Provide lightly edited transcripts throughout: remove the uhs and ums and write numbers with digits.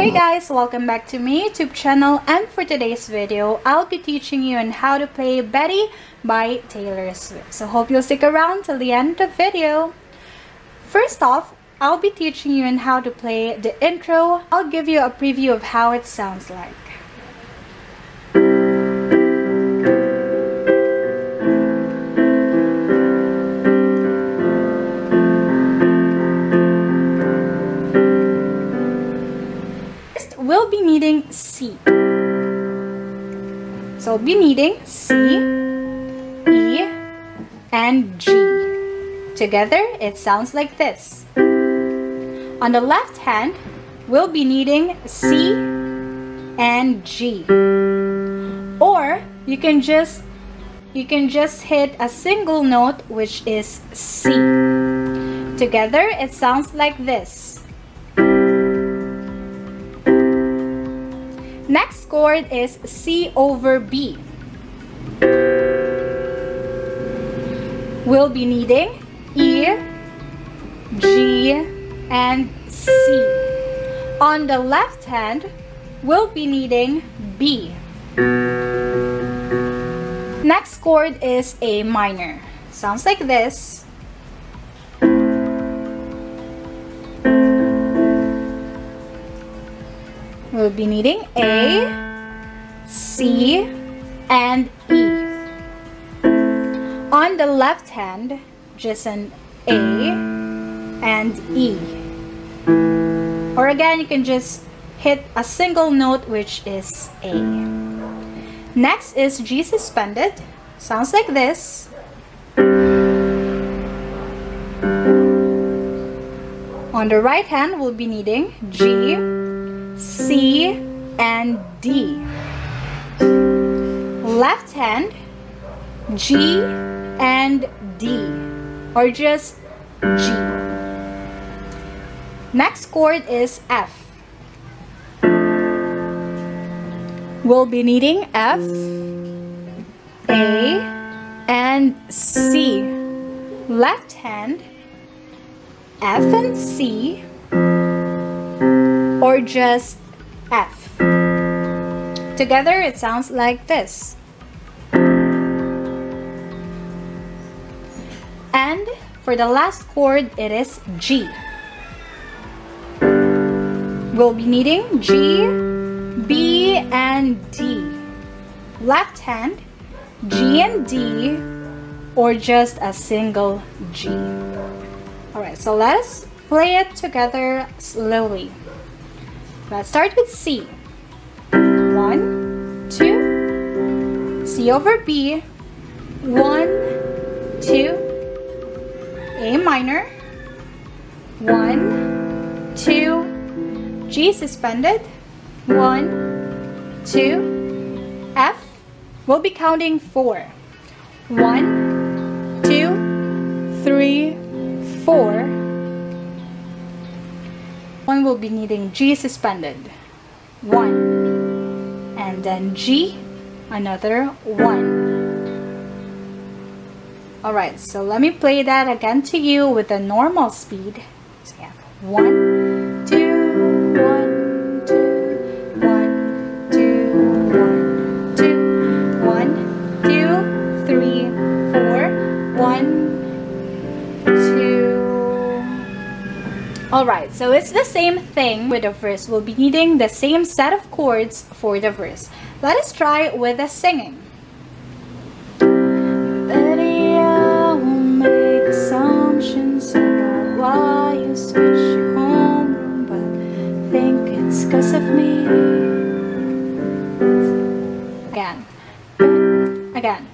Hey guys, welcome back to my YouTube channel, and for today's video, I'll be teaching you on how to play Betty by Taylor Swift. So hope you'll stick around till the end of the video. First off, I'll be teaching you on how to play the intro. I'll give you a preview of how it sounds like. We'll be needing C. So we'll be needing C, E, and G. Together, it sounds like this. On the left hand, we'll be needing C and G. Or you can just hit a single note, which is C. Together, it sounds like this. Next chord is C over B. We'll be needing E, G, and C. On the left hand, we'll be needing B. Next chord is A minor. Sounds like this. We'll be needing A, C, and E. On the left hand, just an A and E. Or again, you can just hit a single note, which is A. Next is G suspended. Sounds like this. On the right hand, we'll be needing G, C, and D. Left hand, G and D, or just G. Next chord is F. We'll be needing F, A, and C. Left hand, F and C, or just F. Together, it sounds like this. And for the last chord, it is G. We'll be needing G, B, and D. Left hand, G and D, or just a single G. Alright, so let's play it together slowly. Let's start with C. 1, 2. C over B. 1, 2. A minor. 1, 2. G suspended. 1, 2. F. We'll be counting 4. 1, 2, 3, 4. One will be needing G suspended. 1. And then G, another 1. Alright, so let me play that again to you with a normal speed. So yeah, 1, 2, 1, 2, 1, 2, 1, 2, 1, 2, 3, 4, 1, 2. Alright, so it's the same thing with the verse. We'll be needing the same set of chords for the verse. Let us try with the singing. Betty, I won't make assumptions about why you switched your home, but I think it's 'cause of me. Again. Again.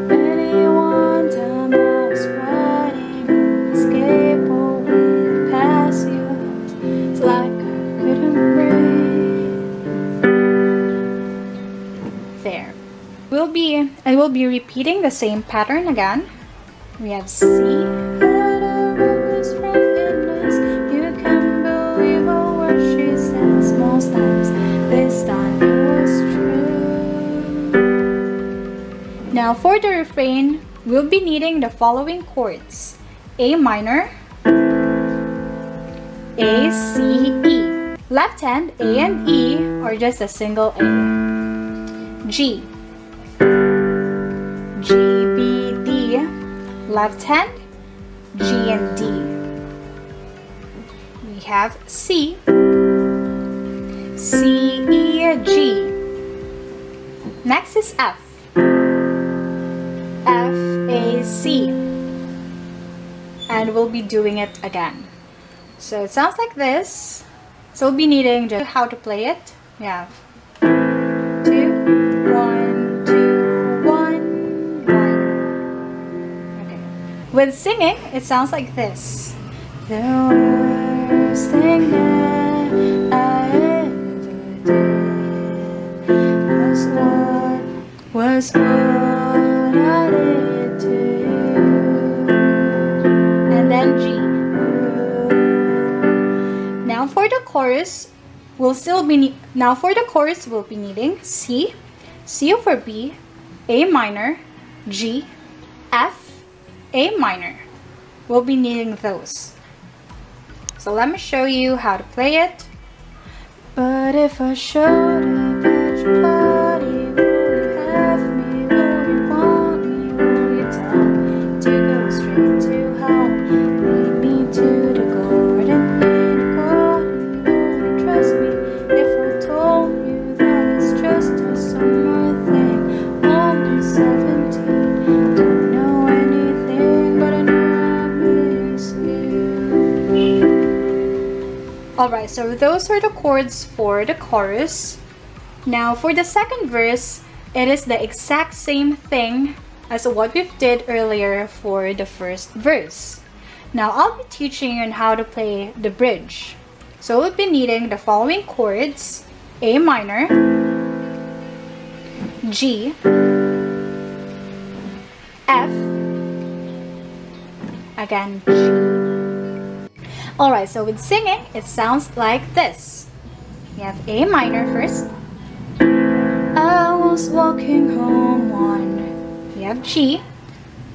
Betty, one time I was riding on the skateboard. It's like I couldn't breathe. There. We'll be repeating the same pattern again. We have C. You can believe a word she says most times. This time it was true. Now for the refrain, we'll be needing the following chords. A minor, A, C, E. Left hand, A and E, or just a single A. G. G, B, D. Left hand, G and D. We have C. C, E, G. Next is F. F, A, C. And we'll be doing it again. So it sounds like this. So we'll be needing just how to play it. We have 2, 1, 2, 1, 1. Okay. With singing, it sounds like this. The worst thing that I ever did was what I did to you. And then G. Now for the chorus, we'll be needing C, C over B, A minor, G, F, A minor. We'll be needing those. So let me show you how to play it. But if I showed up at your party, will you have me? Will you want me? Will you tell me to go straight to home? Lead me to the garden. Alright, so those are the chords for the chorus. Now for the second verse, it is the exact same thing as what we did earlier for the first verse. Now I'll be teaching you on how to play the bridge. So we'll be needing the following chords: A minor, G, F, again G. Alright, so with singing, it sounds like this. We have A minor first. I was walking home one. We have G.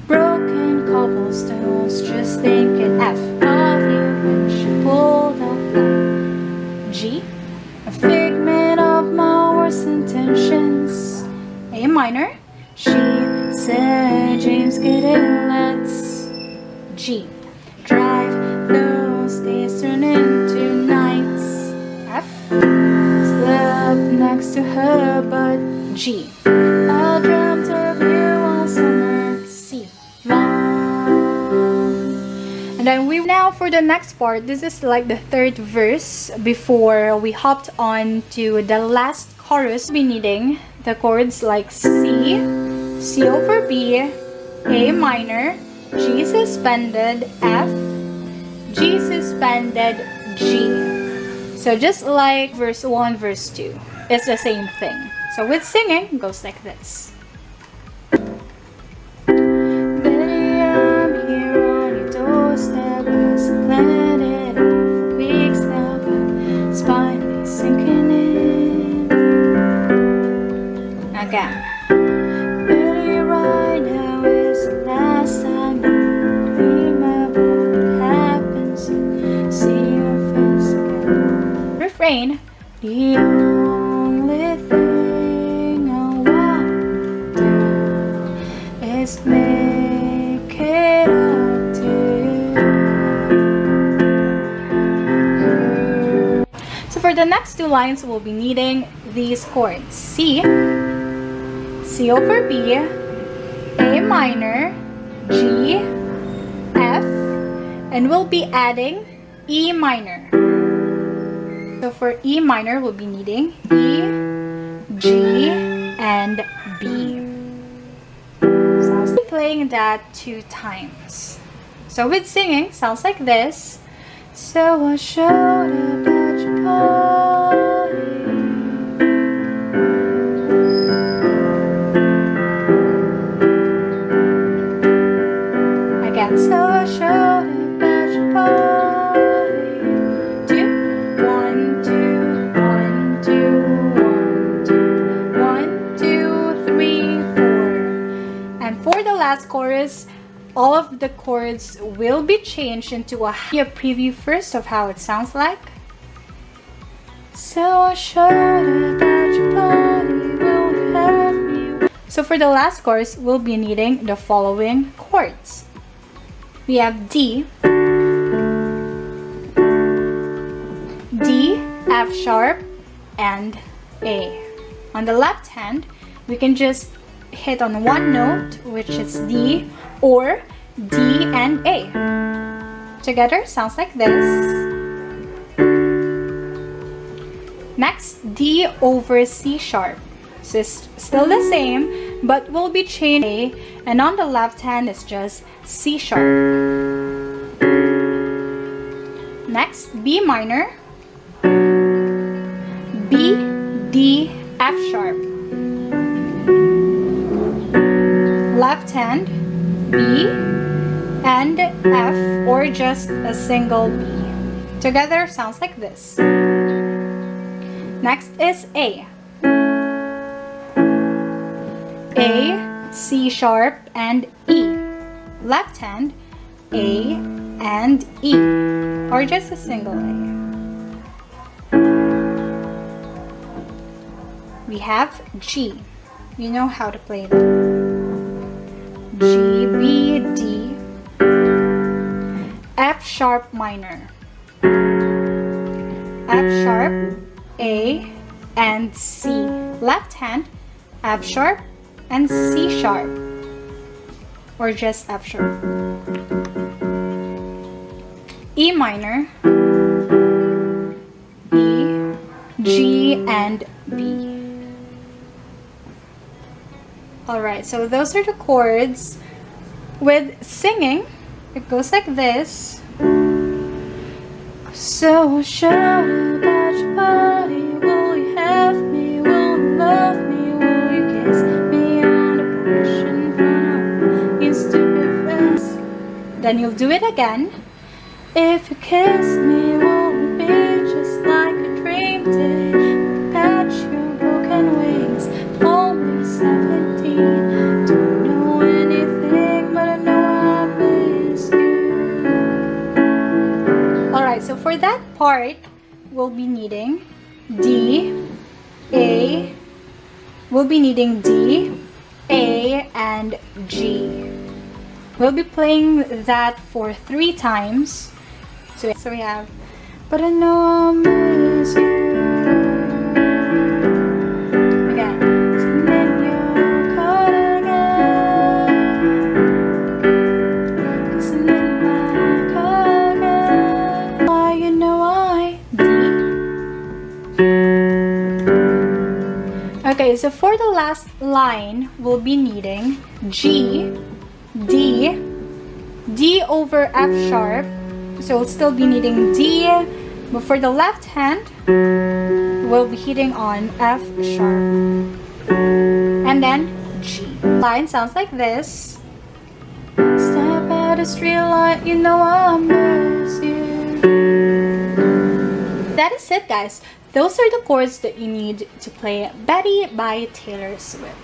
Broken cobblestones, just thinking F of you when she pulled up line. G. A figment of my worst intentions. A minor. She said, James, get in, let's. G. Drive those days turn into nights. F. Slept next to her, but G. I dreamt of you all summer. C. Long. And then now for the next part, this is like the third verse before we hopped on to the last chorus. We'll be needing the chords like C, C over B, A minor, G suspended, F, G suspended, G. So just like verse 1, verse 2, it's the same thing. So with singing, it goes like this. Betty, I'm here on your doorstep. I've planned it out for weeks now, but it's finally sinking in. Again. Betty, right now is the last time you remember what happens and see your face again. Refrain. The only thing I want to do is make it up to you. So for the next two lines, we'll be needing these chords. C, C over B, A minor, G, F, and we'll be adding E minor. So for E minor, we'll be needing E, G, and B. So I'll be playing that 2 times. So with singing, sounds like this. So I showed up at your party. Again, so I showed up at your party. 2, 1, 2, 1, 2, 1, 2, 1, 2, 3, 4. And for the last chorus, all of the chords will be changed into a preview first of how it sounds like. So sure that your body will have me. So for the last chorus, we'll be needing the following chords. We have D, D, F sharp, and A. On the left hand, we can just hit on one note, which is D, or D and A. Together, sounds like this. Next, D over C sharp. So it's still the same, but we'll be changing A, and on the left hand is just C sharp. Next, B minor, B, D, F sharp. Left hand, B and F, or just a single B. Together, sounds like this. Next is A. A, C sharp, and E. Left hand, A and E, or just a single A. We have G. You know how to play that. G, B, D, F sharp minor, F sharp, A, and C. Left hand, F sharp and C sharp, or just F sharp. E minor, E, G, and B. Alright, so those are the chords. With singing, it goes like this. So sure about your body, will you have me, will you love me, will you kiss me on the brush in front of your stupid face? Then you'll do it again. If you kiss me, will it be just like a dream did? Catch your broken wings, only 17. Don't know anything, but I know I miss you. Alright, so for that part, we'll be needing D, A, we'll be needing D, A, and G. We'll be playing that for 3 times. So we have, but I know I miss you. Again. And then you're caught again. Kissing in my car again. Why, you know I D. Okay, so for the last line, we'll be needing G, D, D over F sharp. So we'll still be needing D, but for the left hand, we'll be hitting on F sharp. And then G. Line sounds like this. Stop at a street light, you know I miss you. That is it, guys. Those are the chords that you need to play Betty by Taylor Swift.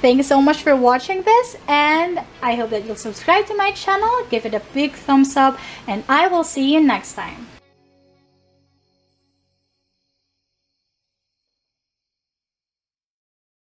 Thank you so much for watching this, and I hope that you'll subscribe to my channel, give it a big thumbs up, and I will see you next time.